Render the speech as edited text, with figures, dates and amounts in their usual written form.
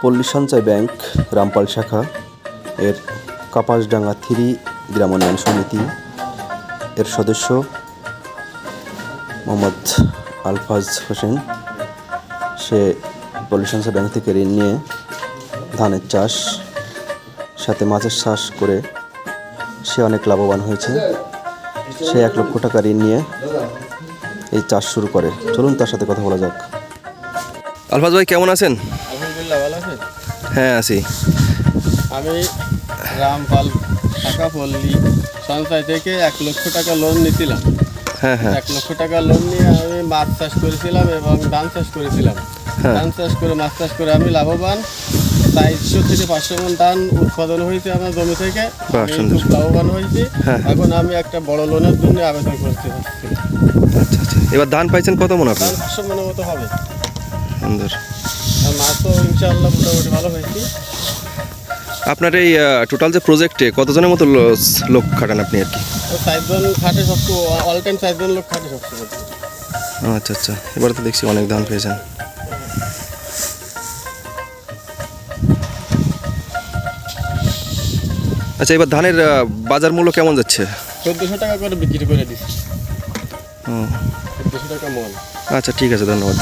পল্লী সঞ্চয় ব্যাংক রামপাল শাখা এর কাপাসডাঙ্গা 3 গ্রাম উন্নয়ন সমিতি এর সদস্য মোহাম্মদ আলফাজ হোসেন, সে পল্লী সঞ্চয় ব্যাংক থেকে ঋণ নিয়ে ধানের চাষ সাথে মাছের চাষ করে সে অনেক লাভবান হয়েছে। সে 1 লক্ষ টাকা ঋণ নিয়ে এই চাষ শুরু করে। চলুন তার সাথে কথা বলা যাক। আলফাজ ভাই, কেমন আছেন? আলহামদুলিল্লাহ, ভালো আছেন? হ্যাঁ, আছি। আমি রামপাল শাখা পল্লী সঞ্চয় থেকে 1 লক্ষ টাকা লোন নিয়েছিলাম। হ্যাঁ হ্যাঁ 1 লক্ষ টাকা লোন নিয়ে আমি মাছ চাষ করেছিলাম এবং ধান চাষ করেছিলাম। ধান চাষ করে মাছ চাষ করে আমি লাভবান। 400 থেকে 500 মণ ধান উৎপাদন হয়েছে আমার জমি থেকে। আমি খুব লাভবান হয়েছি। এখন আমি একটা বড় লোনের জন্য আবেদন করতে চাচ্ছি। আচ্ছা আচ্ছা, এবার ধান পাইছেন কত মণ? আপনি ধান 500 মণের মতো হবে। সুন্দর। আর মাছও ইনশাআল্লাহ মোটামুটি ভালো হয়েছে। আপনার এই টোটাল যে প্রজেক্টে কতজনের মতো লোক খাটান আপনি আর কি? 4 জন খাটে, সবচেয়ে অল টাইম 4 জন লোক খাটে সবচেয়ে। আচ্ছা আচ্ছা, এবার তো দেখছি অনেক ধান পেয়েছেন। আচ্ছা, এবার ধানের বাজার মূল্য কেমন যাচ্ছে? 1400 টাকা করে বিক্রি করে দিচ্ছি। ও 1400 টাকা মন। আচ্ছা, ঠিক আছে, ধন্যবাদ।